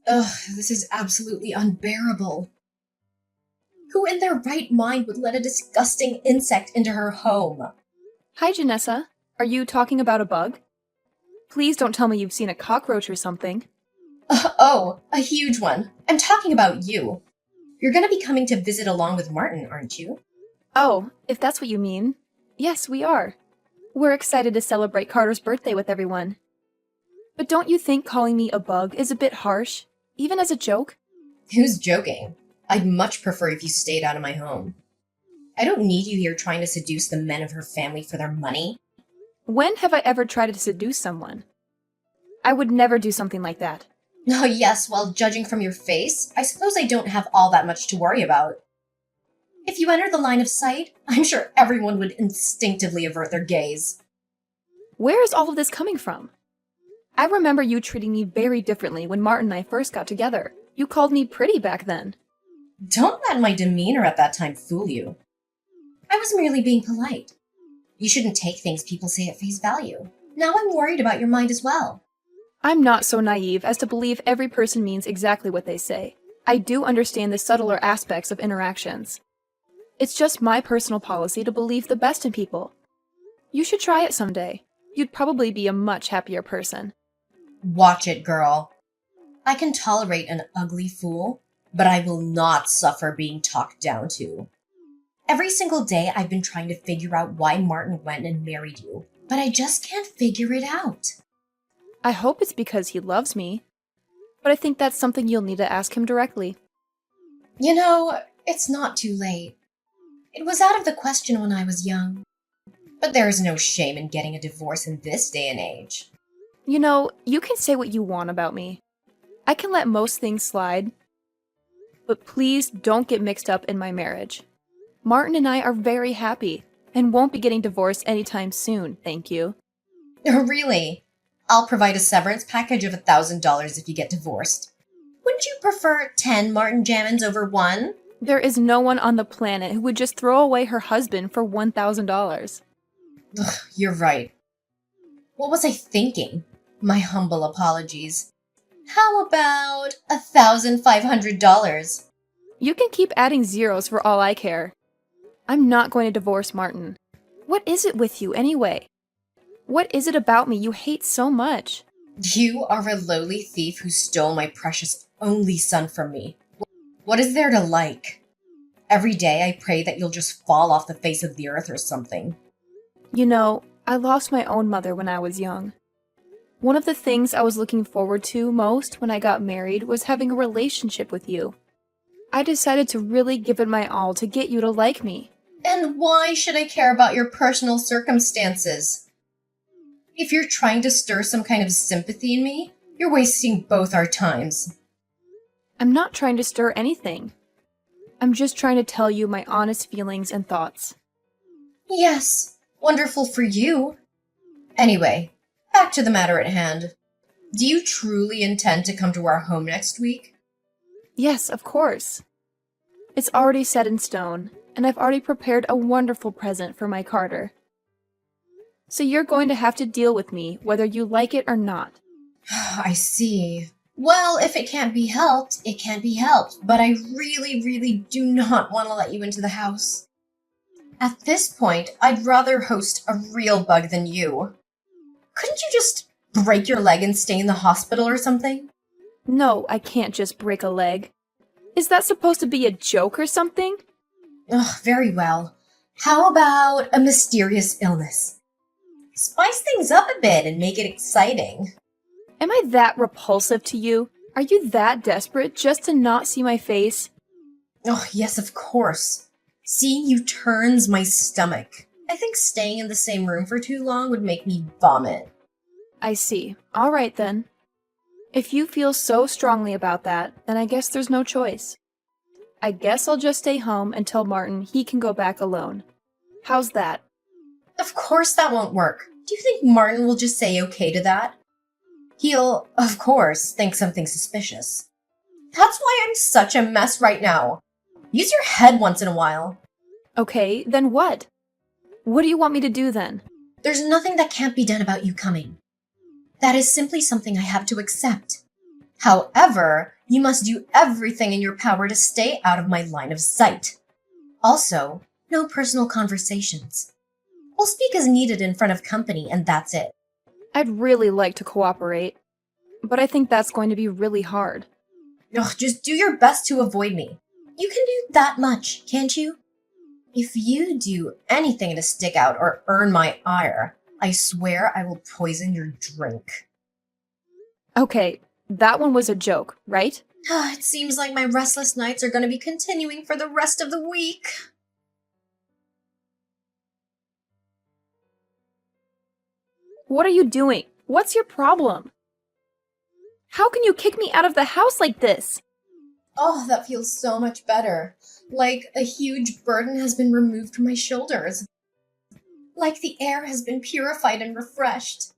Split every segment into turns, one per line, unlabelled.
Ugh, this is absolutely unbearable. Who in their right mind would let a disgusting insect into her home?
Hi, Janessa. Are you talking about a bug? Please don't tell me you've seen a cockroach or something.
Oh, a huge one. I'm talking about you. You're gonna be coming to visit along with Martin, aren't you?
Oh, if that's what you mean. Yes, we are. We're excited to celebrate Carter's birthday with everyone. But don't you think calling me a bug is a bit harsh, even as a joke?
Who's joking? I'd much prefer if you stayed out of my home. I don't need you here trying to seduce the men of her family for their money.
When have I ever tried to seduce someone? I would never do something like that.
Oh, yes, well, judging from your face, I suppose I don't have all that much to worry about. If you enter the line of sight, I'm sure everyone would instinctively avert their gaze.
Where is all of this coming from? I remember you treating me very differently when Martin and I first got together. You called me pretty back then.
Don't let my demeanor at that time fool you. I was merely being polite. You shouldn't take things people say at face value. Now I'm worried about your mind as well.
I'm not so naive as to believe every person means exactly what they say. I do understand the subtler aspects of interactions. It's just my personal policy to believe the best in people. You should try it someday. You'd probably be a much happier person.
Watch it, girl. I can tolerate an ugly fool, but I will not suffer being talked down to. Every single day I've been trying to figure out why Martin went and married you, but I just can't figure it out.
I hope it's because he loves me, but I think that's something you'll need to ask him directly.
You know, it's not too late. It was out of the question when I was young. But there is no shame in getting a divorce in this day and age.
You know, you can say what you want about me. I can let most things slide, but please don't get mixed up in my marriage. Martin and I are very happy and won't be getting divorced anytime soon, thank you.
Really? I'll provide a severance package of $1,000 if you get divorced. Wouldn't you prefer 10 Martin Jammins over one?
There is no one on the planet who would just throw away her husband for $1,000.
Ugh, you're right. What was I thinking? My humble apologies. How about $1,500?
You can keep adding zeros for all I care. I'm not going to divorce Martin. What is it with you, anyway? What is it about me you hate so much?
You are a lowly thief who stole my precious only son from me. What is there to like? Every day I pray that you'll just fall off the face of the earth or something.
You know, I lost my own mother when I was young. One of the things I was looking forward to most when I got married was having a relationship with you. I decided to really give it my all to get you to like me.
And why should I care about your personal circumstances? If you're trying to stir some kind of sympathy in me, you're wasting both our times.
I'm not trying to stir anything. I'm just trying to tell you my honest feelings and thoughts.
Yes, wonderful for you. Anyway, back to the matter at hand. Do you truly intend to come to our home next week?
Yes, of course. It's already set in stone, and I've already prepared a wonderful present for my Carter. So you're going to have to deal with me whether you like it or not.
I see. Well, if it can't be helped, it can't be helped, but I really, really do not want to let you into the house. At this point, I'd rather host a real bug than you. Couldn't you just break your leg and stay in the hospital or something?
No, I can't just break a leg. Is that supposed to be a joke or something?
Ugh, very well. How about a mysterious illness? Spice things up a bit and make it exciting.
Am I that repulsive to you? Are you that desperate just to not see my face?
Oh, yes, of course. Seeing you turns my stomach. I think staying in the same room for too long would make me vomit.
I see. All right, then. If you feel so strongly about that, then I guess there's no choice. I guess I'll just stay home and tell Martin he can go back alone. How's that?
Of course that won't work. Do you think Martin will just say okay to that? He'll, of course, think something suspicious. That's why I'm such a mess right now. Use your head once in a while.
Okay, then what? What do you want me to do then?
There's nothing that can't be done about you coming. That is simply something I have to accept. However, you must do everything in your power to stay out of my line of sight. Also, no personal conversations. We'll speak as needed in front of company, and that's it.
I'd really like to cooperate, but I think that's going to be really hard.
Ugh, just do your best to avoid me. You can do that much, can't you? If you do anything to stick out or earn my ire, I swear I will poison your drink.
Okay, that one was a joke, right?
It seems like my restless nights are going to be continuing for the rest of the week.
What are you doing? What's your problem? How can you kick me out of the house like this?
Oh, that feels so much better. Like a huge burden has been removed from my shoulders. Like the air has been purified and refreshed.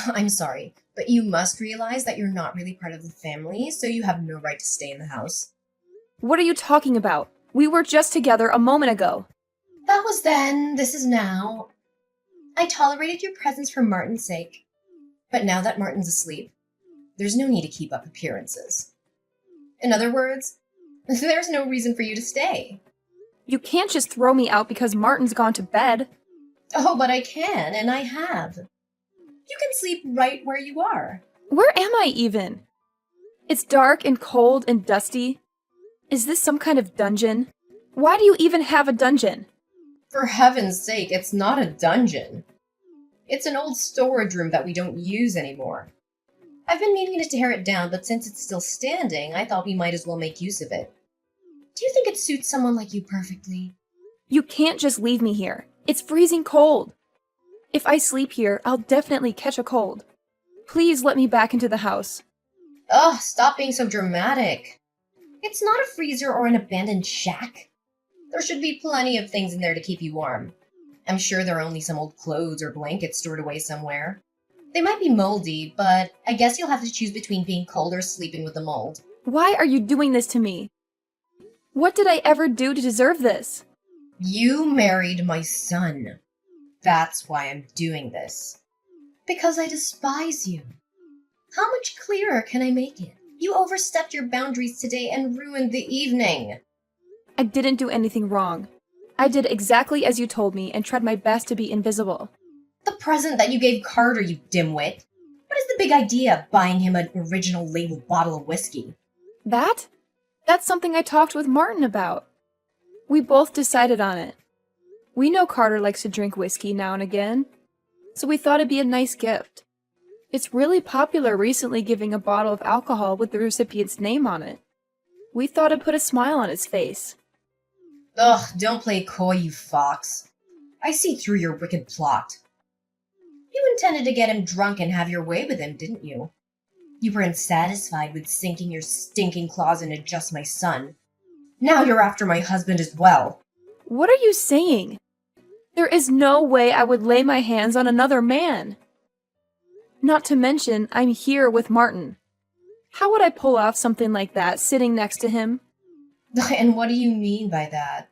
I'm sorry, but you must realize that you're not really part of the family, so you have no right to stay in the house.
What are you talking about? We were just together a moment ago.
That was then, this is now. I tolerated your presence for Martin's sake. But now that Martin's asleep, there's no need to keep up appearances. In other words, there's no reason for you to stay.
You can't just throw me out because Martin's gone to bed.
Oh, but I can, and I have. You can sleep right where you are.
Where am I even? It's dark and cold and dusty. Is this some kind of dungeon? Why do you even have a dungeon?
For heaven's sake, it's not a dungeon. It's an old storage room that we don't use anymore. I've been meaning to tear it down, but since it's still standing, I thought we might as well make use of it. Do you think it suits someone like you perfectly?
You can't just leave me here. It's freezing cold. If I sleep here, I'll definitely catch a cold. Please let me back into the house.
Ugh, stop being so dramatic. It's not a freezer or an abandoned shack. There should be plenty of things in there to keep you warm. I'm sure there are only some old clothes or blankets stored away somewhere. They might be moldy, but I guess you'll have to choose between being cold or sleeping with the mold.
Why are you doing this to me? What did I ever do to deserve this?
You married my son. That's why I'm doing this. Because I despise you. How much clearer can I make it? You overstepped your boundaries today and ruined the evening.
I didn't do anything wrong. I did exactly as you told me and tried my best to be invisible.
The present that you gave Carter, you dimwit. What is the big idea of buying him an original label bottle of whiskey?
That? That's something I talked with Martin about. We both decided on it. We know Carter likes to drink whiskey now and again, so we thought it'd be a nice gift. It's really popular recently giving a bottle of alcohol with the recipient's name on it. We thought it'd put a smile on his face.
Ugh, don't play coy, you fox. I see through your wicked plot. You intended to get him drunk and have your way with him, didn't you? You weren't satisfied with sinking your stinking claws into just my son. Now you're after my husband as well.
What are you saying? There is no way I would lay my hands on another man. Not to mention, I'm here with Martin. How would I pull off something like that sitting next to him?
And what do you mean by that?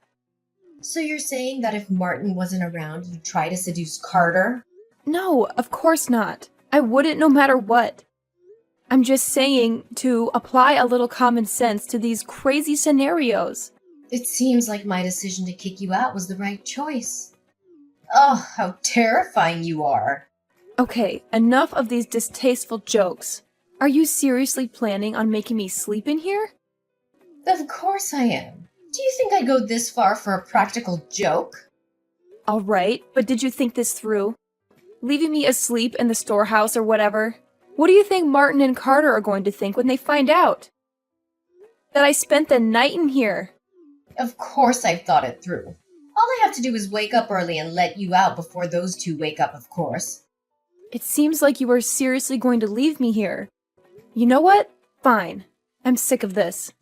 So you're saying that if Martin wasn't around, you'd try to seduce Carter?
No, of course not. I wouldn't no matter what. I'm just saying to apply a little common sense to these crazy scenarios.
It seems like my decision to kick you out was the right choice. Oh, how terrifying you are.
Okay, enough of these distasteful jokes. Are you seriously planning on making me sleep in here?
Of course I am. Do you think I'd go this far for a practical joke?
All right, but did you think this through? Leaving me asleep in the storehouse or whatever? What do you think Martin and Carter are going to think when they find out? That I spent the night in here.
Of course I've thought it through. All I have to do is wake up early and let you out before those two wake up, of course.
It seems like you are seriously going to leave me here. You know what? Fine. I'm sick of this.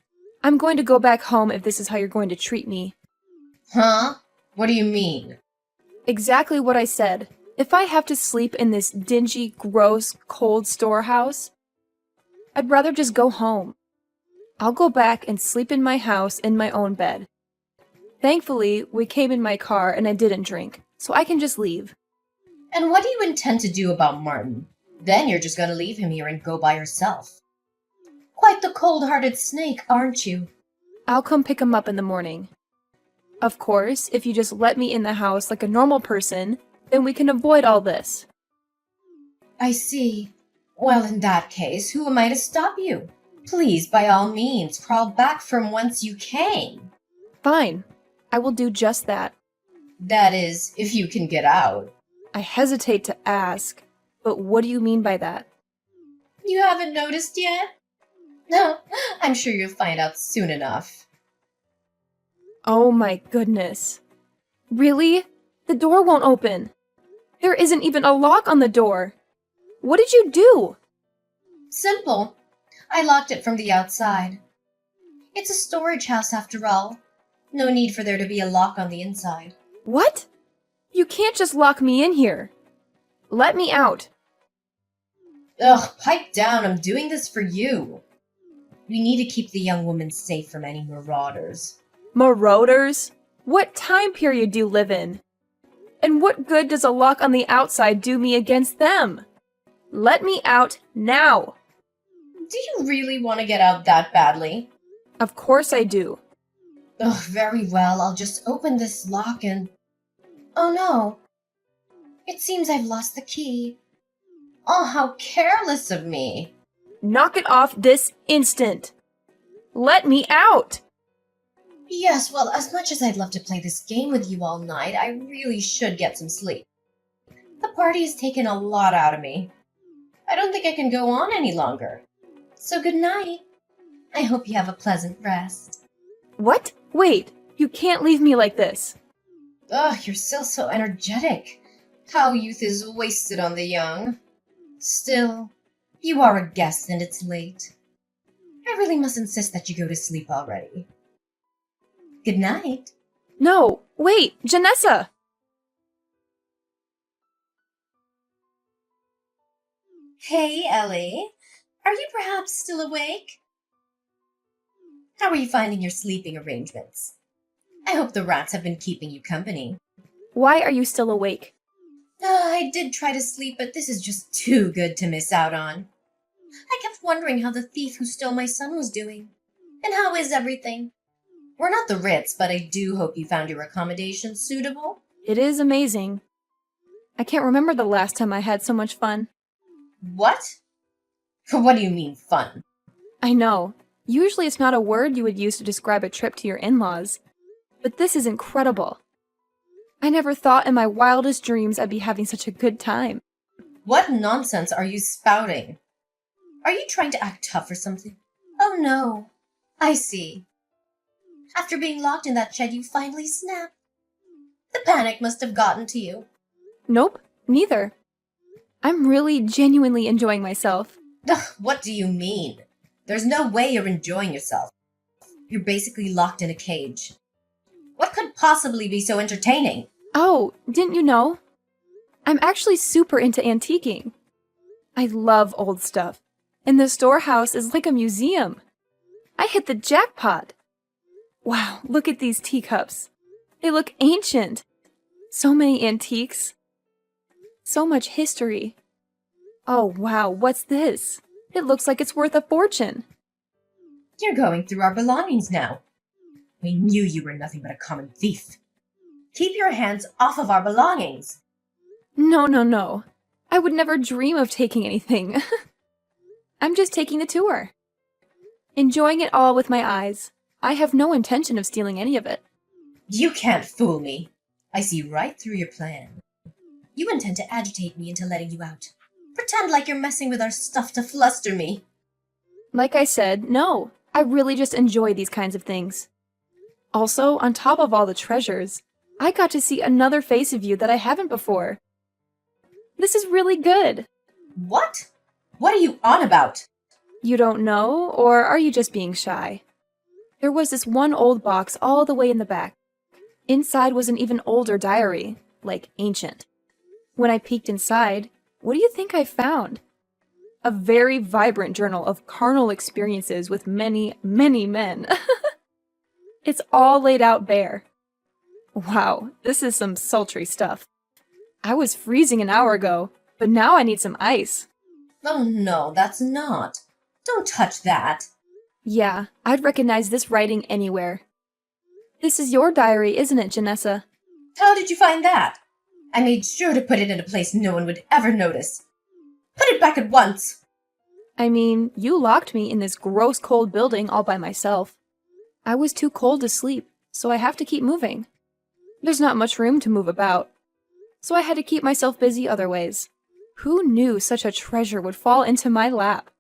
I'm going to go back home if this is how you're going to treat me.
Huh? What do you mean?
Exactly what I said. If I have to sleep in this dingy, gross, cold storehouse, I'd rather just go home. I'll go back and sleep in my house in my own bed. Thankfully, we came in my car and I didn't drink, so I can just leave.
And what do you intend to do about Martin? Then you're just gonna leave him here and go by yourself. Quite the cold-hearted snake, aren't you?
I'll come pick him up in the morning. Of course, if you just let me in the house like a normal person, then we can avoid all this.
I see. Well, in that case, who am I to stop you? Please, by all means, crawl back from whence you came.
Fine. I will do just that.
That is, if you can get out.
I hesitate to ask, but what do you mean by that?
You haven't noticed yet? No, I'm sure you'll find out soon enough.
Oh my goodness. Really? The door won't open. There isn't even a lock on the door. What did you do?
Simple. I locked it from the outside. It's a storage house after all. No need for there to be a lock on the inside.
What? You can't just lock me in here. Let me out.
Ugh, pipe down. I'm doing this for you. We need to keep the young woman safe from any marauders.
Marauders? What time period do you live in? And what good does a lock on the outside do me against them? Let me out now.
Do you really want to get out that badly?
Of course I do.
Ugh, very well. I'll just open this lock and... Oh no. It seems I've lost the key. Oh, how careless of me.
Knock it off this instant. Let me out.
Yes, well, as much as I'd love to play this game with you all night, I really should get some sleep. The party has taken a lot out of me. I don't think I can go on any longer. So good night. I hope you have a pleasant rest.
What? Wait, you can't leave me like this.
Ugh, you're still so energetic. How youth is wasted on the young. Still, you are a guest and it's late. I really must insist that you go to sleep already. Good night.
No, wait, Janessa!
Hey, Ellie. Are you perhaps still awake? How are you finding your sleeping arrangements? I hope the rats have been keeping you company.
Why are you still awake?
I did try to sleep, but this is just too good to miss out on. I kept wondering how the thief who stole my son was doing. And how is everything? We're not the Ritz, but I do hope you found your accommodations suitable.
It is amazing. I can't remember the last time I had so much fun.
What? What do you mean, fun?
I know. Usually it's not a word you would use to describe a trip to your in-laws. But this is incredible. I never thought in my wildest dreams I'd be having such a good time.
What nonsense are you spouting? Are you trying to act tough or something? Oh no. I see. After being locked in that shed, you finally snapped. The panic must have gotten to you.
Nope, neither. I'm really genuinely enjoying myself.
Ugh, what do you mean? There's no way you're enjoying yourself. You're basically locked in a cage. What could possibly be so entertaining?
Oh, didn't you know? I'm actually super into antiquing. I love old stuff. And the storehouse is like a museum. I hit the jackpot. Wow, look at these teacups. They look ancient. So many antiques. So much history. Oh wow, what's this? It looks like it's worth a fortune.
You're going through our belongings now. We knew you were nothing but a common thief. Keep your hands off of our belongings.
No. I would never dream of taking anything. I'm just taking the tour. Enjoying it all with my eyes. I have no intention of stealing any of it.
You can't fool me. I see right through your plan. You intend to agitate me into letting you out. Pretend like you're messing with our stuff to fluster me.
Like I said, no. I really just enjoy these kinds of things. Also, on top of all the treasures, I got to see another face of you that I haven't before. This is really good.
What? What are you on about?
You don't know, or are you just being shy? There was this one old box all the way in the back. Inside was an even older diary, like ancient. When I peeked inside, what do you think I found? A very vibrant journal of carnal experiences with many, many men. It's all laid out bare. Wow, this is some sultry stuff. I was freezing an hour ago, but now I need some ice.
Oh no, that's not. Don't touch that.
Yeah, I'd recognize this writing anywhere. This is your diary, isn't it, Janessa?
How did you find that? I made sure to put it in a place no one would ever notice. Put it back at once!
I mean, you locked me in this gross cold building all by myself. I was too cold to sleep, so I have to keep moving. There's not much room to move about, so I had to keep myself busy other ways. Who knew such a treasure would fall into my lap?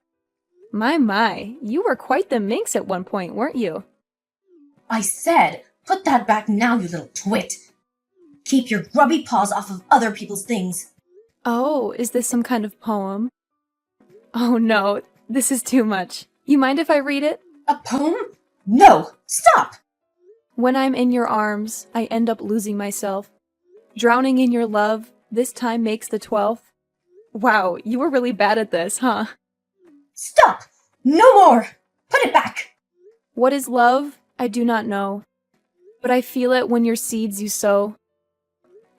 My, you were quite the minx at one point, weren't you?
I said, put that back now, you little twit! Keep your grubby paws off of other people's things.
Oh, is this some kind of poem? Oh no, this is too much. You mind if I read it?
A poem? No! Stop!
When I'm in your arms, I end up losing myself. Drowning in your love, this time makes the 12th. Wow, you were really bad at this, huh?
Stop! No more! Put it back!
What is love? I do not know. But I feel it when your seeds you sow.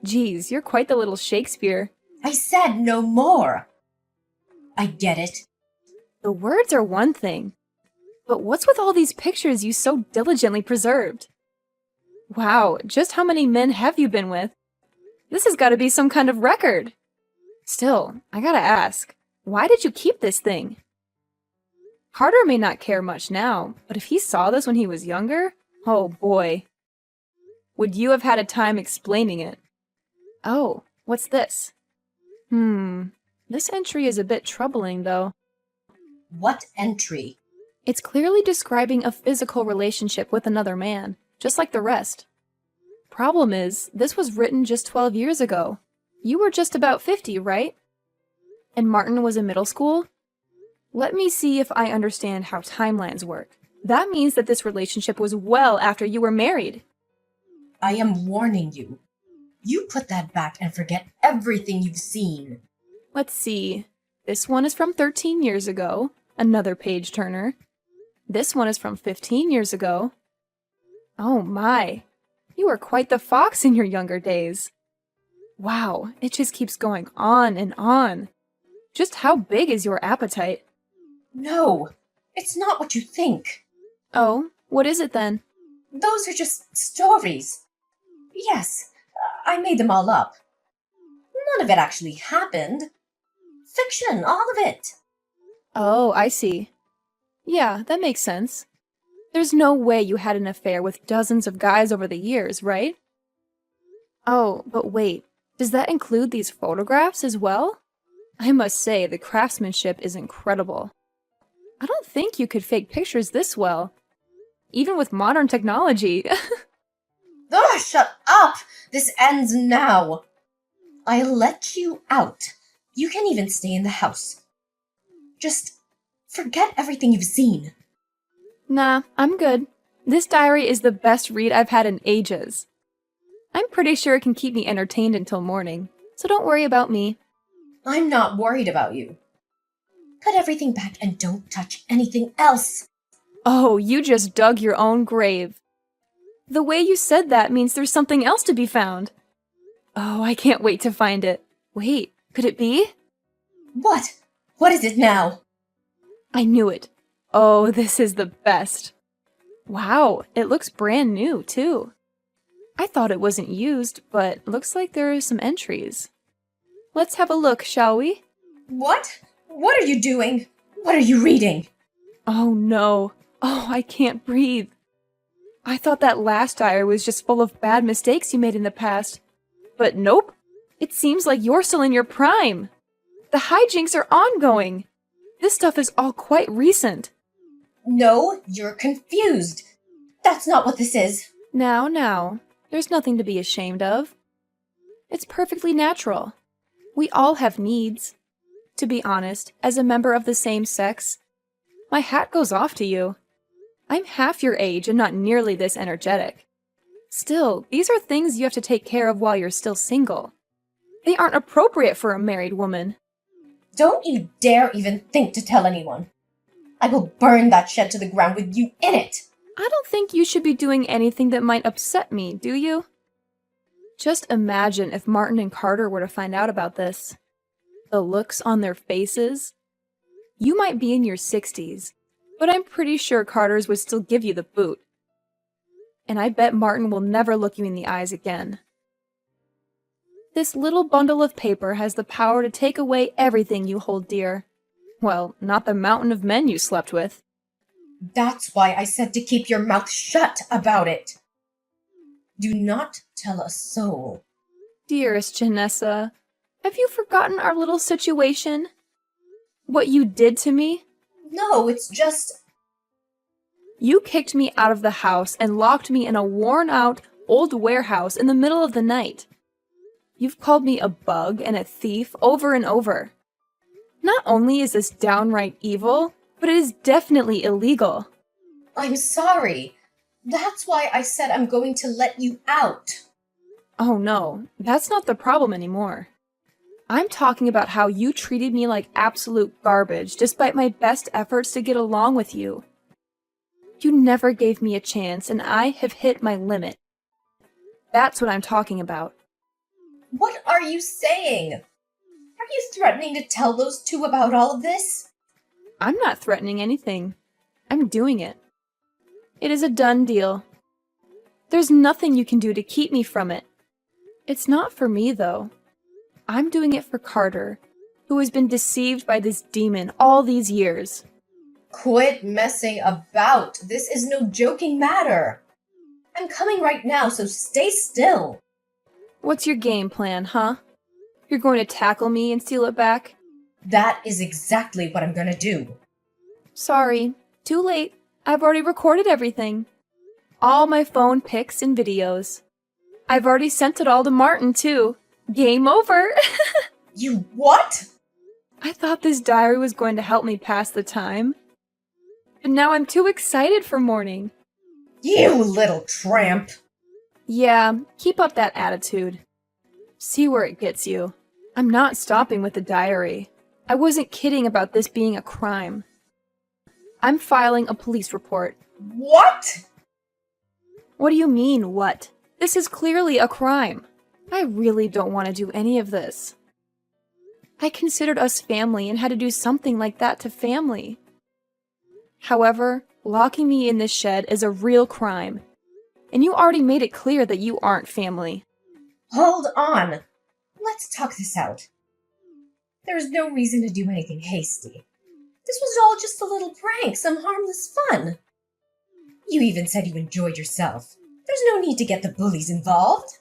Geez, you're quite the little Shakespeare.
I said no more! I get it.
The words are one thing. But what's with all these pictures you so diligently preserved? Wow, just how many men have you been with? This has got to be some kind of record. Still, I gotta ask, why did you keep this thing? Carter may not care much now, but if he saw this when he was younger, oh boy. Would you have had a time explaining it? Oh, what's this? This entry is a bit troubling, though.
What entry?
It's clearly describing a physical relationship with another man, just like the rest. Problem is, this was written just 12 years ago. You were just about 50, right? And Martin was in middle school? Let me see if I understand how timelines work. That means that this relationship was well after you were married.
I am warning you. You put that back and forget everything you've seen.
Let's see. This one is from 13 years ago. Another page turner. This one is from 15 years ago. Oh my. You were quite the fox in your younger days. Wow, it just keeps going on and on. Just how big is your appetite?
No, it's not what you think.
Oh, what is it then?
Those are just stories. Yes, I made them all up. None of it actually happened. Fiction, all of it.
Oh, I see. Yeah, that makes sense. There's no way you had an affair with dozens of guys over the years, right? Oh, but wait, does that include these photographs as well? I must say, the craftsmanship is incredible. I don't think you could fake pictures this well, even with modern technology.
Ugh, shut up! This ends now. I let you out. You can even stay in the house. Just forget everything you've seen.
Nah, I'm good. This diary is the best read I've had in ages. I'm pretty sure it can keep me entertained until morning, so don't worry about me.
I'm not worried about you. Put everything back and don't touch anything else.
Oh, you just dug your own grave. The way you said that means there's something else to be found. Oh, I can't wait to find it. Wait, could it be?
What? What is it now?
I knew it. Oh, this is the best. Wow, it looks brand new, too. I thought it wasn't used, but looks like there are some entries. Let's have a look, shall we?
What? What are you doing? What are you reading?
Oh no. Oh, I can't breathe. I thought that last diary was just full of bad mistakes you made in the past. But nope. It seems like you're still in your prime. The hijinks are ongoing. This stuff is all quite recent.
No, you're confused. That's not what this is.
Now, there's nothing to be ashamed of. It's perfectly natural. We all have needs. To be honest, as a member of the same sex, my hat goes off to you. I'm half your age and not nearly this energetic. Still, these are things you have to take care of while you're still single. They aren't appropriate for a married woman.
Don't you dare even think to tell anyone. I will burn that shed to the ground with you in it.
I don't think you should be doing anything that might upset me, do you? Just imagine if Martin and Carter were to find out about this. The looks on their faces. You might be in your 60s, but I'm pretty sure Carter's would still give you the boot. And I bet Martin will never look you in the eyes again. This little bundle of paper has the power to take away everything you hold dear. Well, not the mountain of men you slept with.
That's why I said to keep your mouth shut about it. Do not tell a soul.
Dearest Janessa, have you forgotten our little situation? What you did to me?
No, it's just...
You kicked me out of the house and locked me in a worn-out, old warehouse in the middle of the night. You've called me a bug and a thief over and over. Not only is this downright evil, but it is definitely illegal.
I'm sorry. That's why I said I'm going to let you out.
Oh no, that's not the problem anymore. I'm talking about how you treated me like absolute garbage despite my best efforts to get along with you. You never gave me a chance and I have hit my limit. That's what I'm talking about.
What are you saying? Are you threatening to tell those two about all of this?
I'm not threatening anything. I'm doing it. It is a done deal. There's nothing you can do to keep me from it. It's not for me, though. I'm doing it for Carter, who has been deceived by this demon all these years.
Quit messing about. This is no joking matter. I'm coming right now, so stay still.
What's your game plan, huh? You're going to tackle me and steal it back?
That is exactly what I'm gonna do.
Sorry, too late. I've already recorded everything. All my phone pics and videos. I've already sent it all to Martin, too. Game over!
You what?
I thought this diary was going to help me pass the time. But now I'm too excited for morning.
You little tramp!
Yeah, keep up that attitude. See where it gets you. I'm not stopping with the diary. I wasn't kidding about this being a crime. I'm filing a police report.
What?
What do you mean, what? This is clearly a crime. I really don't want to do any of this. I considered us family and had to do something like that to family. However, locking me in this shed is a real crime. And you already made it clear that you aren't family.
Hold on. Let's talk this out. There's no reason to do anything hasty. This was all just a little prank, some harmless fun. You even said you enjoyed yourself. There's no need to get the bullies involved.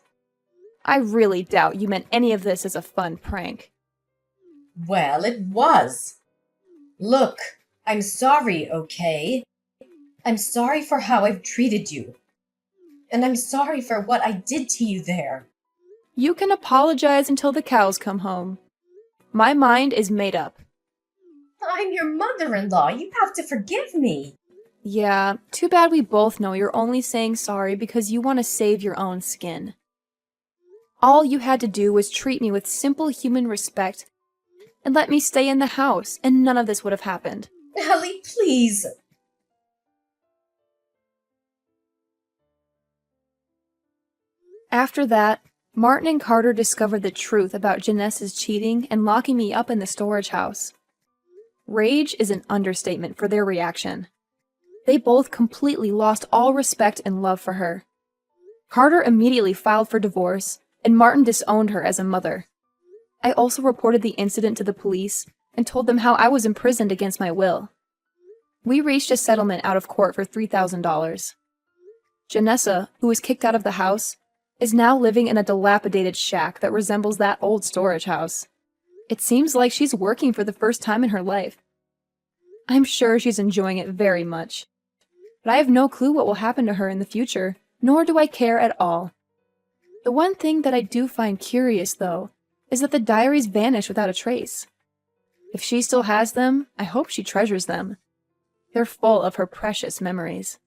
I really doubt you meant any of this as a fun prank.
Well, it was. Look, I'm sorry, okay? I'm sorry for how I've treated you. And I'm sorry for what I did to you there.
You can apologize until the cows come home. My mind is made up.
I'm your mother-in-law. You have to forgive me.
Yeah, too bad we both know you're only saying sorry because you want to save your own skin. All you had to do was treat me with simple human respect and let me stay in the house, and none of this would have happened.
Ellie, please.
After that, Martin and Carter discovered the truth about Janessa's cheating and locking me up in the storage house. Rage is an understatement for their reaction. They both completely lost all respect and love for her. Carter immediately filed for divorce, and Martin disowned her as a mother. I also reported the incident to the police and told them how I was imprisoned against my will. We reached a settlement out of court for $3,000. Janessa, who was kicked out of the house, is now living in a dilapidated shack that resembles that old storage house. It seems like she's working for the first time in her life. I'm sure she's enjoying it very much. But I have no clue what will happen to her in the future, nor do I care at all. The one thing that I do find curious, though, is that the diaries vanish without a trace. If she still has them, I hope she treasures them. They're full of her precious memories.